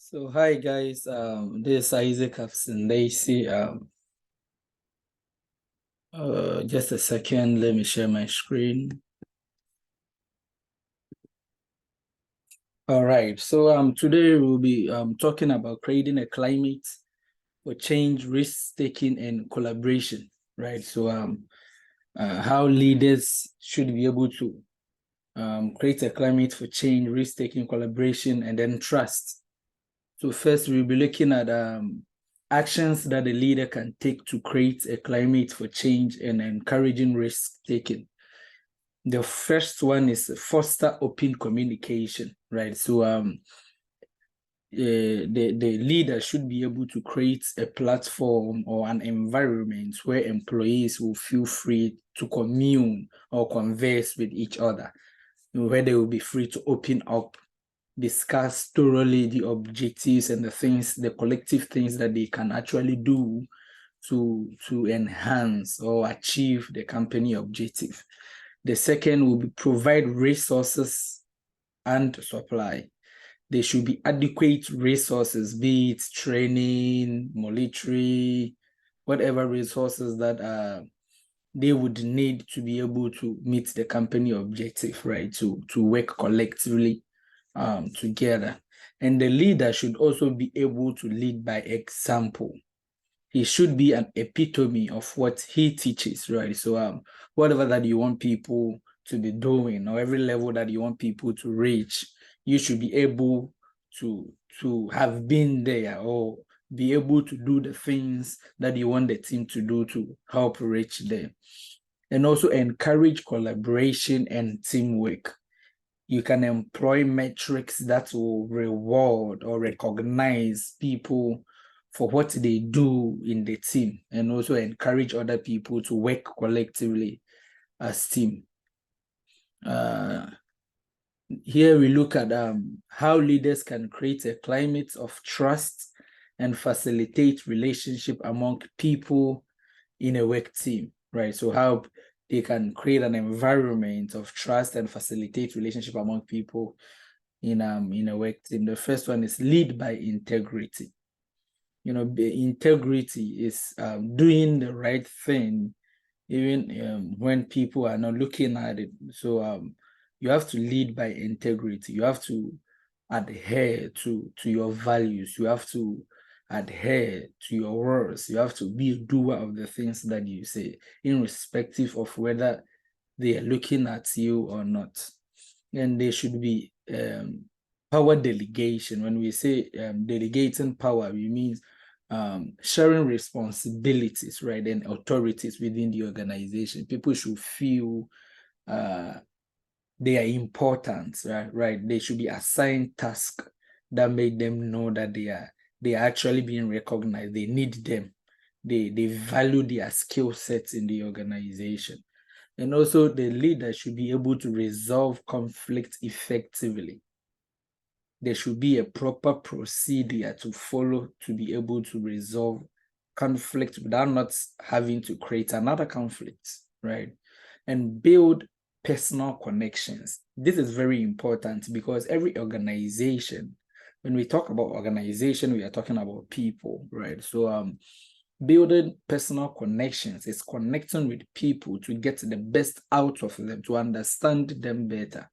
So hi guys, this is Isaac Apsondaisy. Just a second, let me share my screen. All right, so today we'll be talking about creating a climate for change, risk-taking, and collaboration. Right, so how leaders should be able to create a climate for change, risk-taking, collaboration, and then trust. So first, we'll be looking at actions that the leader can take to create a climate for change and encouraging risk-taking. The first one is foster open communication, right? So the leader should be able to create a platform or an environment where employees will feel free to commune or converse with each other, where they will be free to open up, discuss thoroughly the objectives and the things, the collective things that they can actually do to enhance or achieve the company objective. The second will be provide resources and supply. There should be adequate resources, be it training, military, whatever resources that they would need to be able to meet the company objective, right? To work collectively together. And the leader should also be able to lead by example. He should be an epitome of what he teaches, right? So whatever that you want people to be doing, or every level that you want people to reach, you should be able to have been there or be able to do the things that you want the team to do to help reach there. And also encourage collaboration and teamwork. You can employ metrics that will reward or recognize people for what they do in the team and also encourage other people to work collectively as team. Here we look at how leaders can create a climate of trust and facilitate relationship among people in a work team, right? So how they can create an environment of trust and facilitate relationship among people in a work team. The first one is lead by integrity. The integrity is doing the right thing even when people are not looking at it. So you have to lead by integrity. You have to adhere to your values. You have to adhere to your words. You have to be a doer of the things that you say, irrespective of whether they are looking at you or not. And there should be power delegation. When we say delegating power, we mean sharing responsibilities, right, and authorities within the organization. People should feel they are important, right? They should be assigned tasks that make them know that they are actually being recognized. They need them. They value their skill sets in the organization. And also the leader should be able to resolve conflict effectively. There should be a proper procedure to follow to be able to resolve conflict without not having to create another conflict, right? And build personal connections. This is very important because every organization, when we talk about organization, we are talking about people, right? So building personal connections is connecting with people to get the best out of them, to understand them better.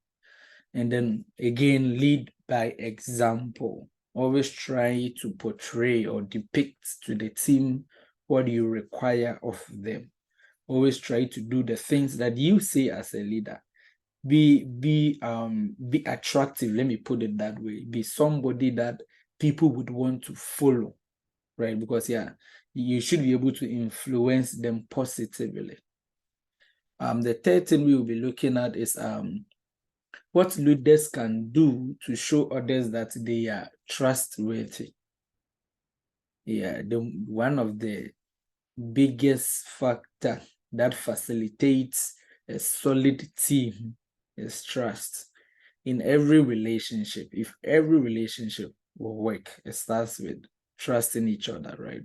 And then again, lead by example. Always try to portray or depict to the team what you require of them. Always try to do the things that you say as a leader. Be attractive. Let me put it that way. Be somebody that people would want to follow, right? Because you should be able to influence them positively. The third thing we will be looking at is what leaders can do to show others that they are trustworthy. One of the biggest factor that facilitates a solid team is trust. In every relationship, if every relationship will work, it starts with trusting each other, right?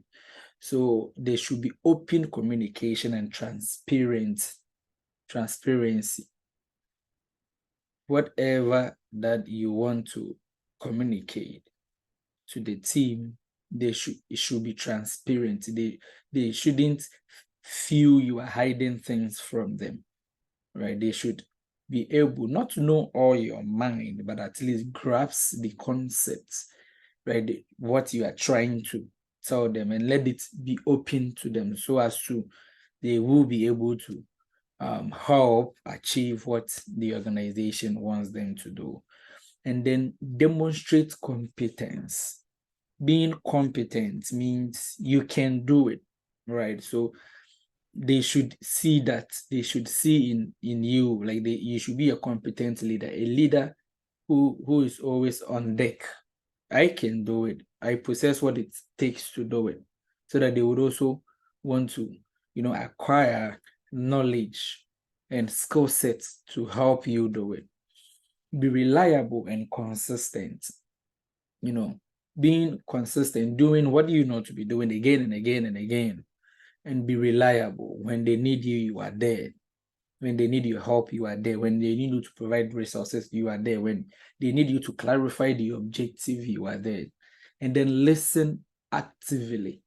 So there should be open communication and transparency. Whatever that you want to communicate, to the team, it should be transparent. They shouldn't feel you are hiding things from them, right? They should be able not to know all your mind, but at least grasp the concepts, right? What you are trying to tell them, and let it be open to them so as to they will be able to help achieve what the organization wants them to do. And then demonstrate competence. Being competent means you can do it, right? So they should see that. They should see in you, like you should be a competent leader, a leader who is always on deck. I can do it. I possess what it takes to do it. So that they would also want to, acquire knowledge and skill sets to help you do it. Be reliable and consistent. Being consistent, doing what you know to be doing again and again and again, and be reliable. When they need you, you are there. When they need your help, you are there. When they need you to provide resources, you are there. When they need you to clarify the objective, you are there. And then listen actively.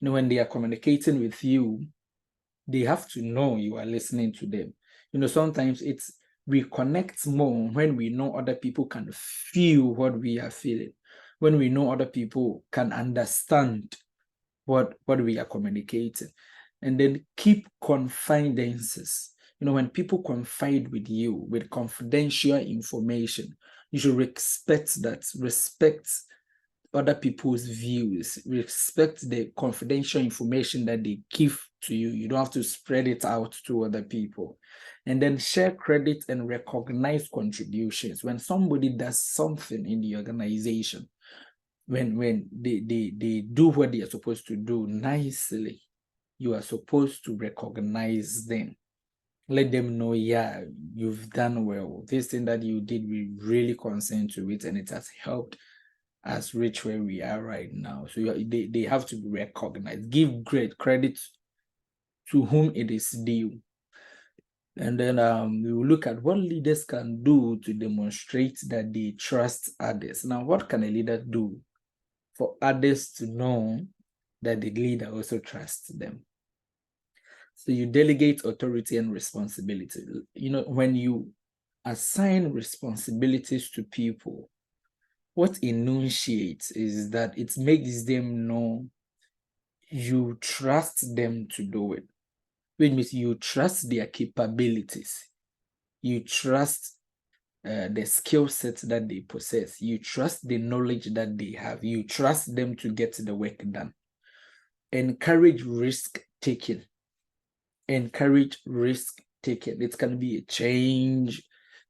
When they are communicating with you, they have to know you are listening to them. Sometimes we connect more when we know other people can feel what we are feeling, when we know other people can understand what we are communicating. And then keep confidences. When people confide with you with confidential information, you should respect that. Respect other people's views. Respect the confidential information that they give to you. You don't have to spread it out to other people. And then share credit and recognize contributions. When somebody does something in the organization, when they do what they are supposed to do nicely, you are supposed to recognize them. Let them know, yeah, you've done well. This thing that you did, we really concerned to it, and it has helped us reach where we are right now. So they have to be recognized. Give great credit to whom it is due. And then we will look at what leaders can do to demonstrate that they trust others. Now, what can a leader do for others to know that the leader also trusts them? So you delegate authority and responsibility. When you assign responsibilities to people, what enunciates is that it makes them know you trust them to do it, which means you trust their capabilities. You trust the skill sets that they possess. You trust the knowledge that they have. You trust them to get the work done. Encourage risk-taking. Encourage risk-taking. It can be a change.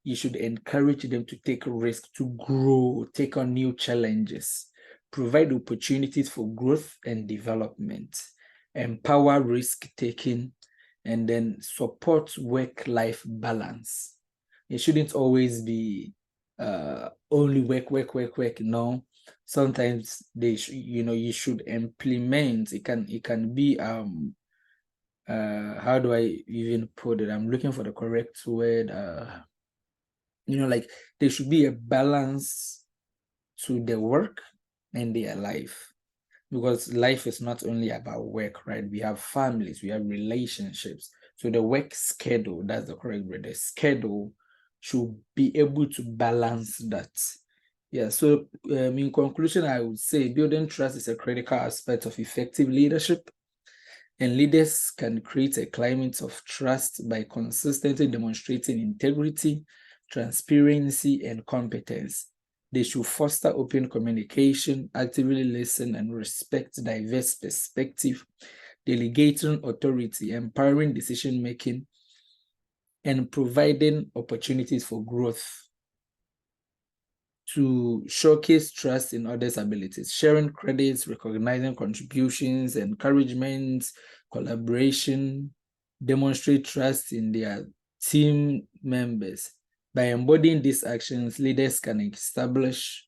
You should encourage them to take risk, to grow, take on new challenges, provide opportunities for growth and development, empower risk-taking, and then support work-life balance. It shouldn't always be only work. No, sometimes you should implement. It can be how do I even put it? I'm looking for the correct word. Like there should be a balance to the work and their life, because life is not only about work, right? We have families, we have relationships. So the work schedule, that's the correct word. The schedule should be able to balance that. Yeah, so in conclusion, I would say building trust is a critical aspect of effective leadership. And leaders can create a climate of trust by consistently demonstrating integrity, transparency, and competence. They should foster open communication, actively listen and respect diverse perspectives, delegating authority, empowering decision-making, and providing opportunities for growth. To showcase trust in others' abilities, sharing credits, recognizing contributions, encouragement, collaboration, demonstrate trust in their team members. By embodying these actions, leaders can establish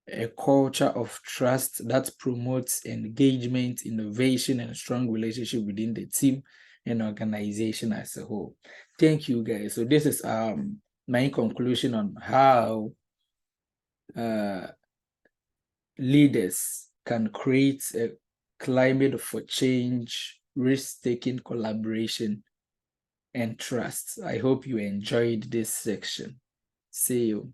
a culture of trust that promotes engagement, innovation, and strong relationship within the team and organization as a whole. Thank you, guys. So this is my conclusion on how leaders can create a climate for change, risk-taking collaboration, and trust. I hope you enjoyed this section. See you.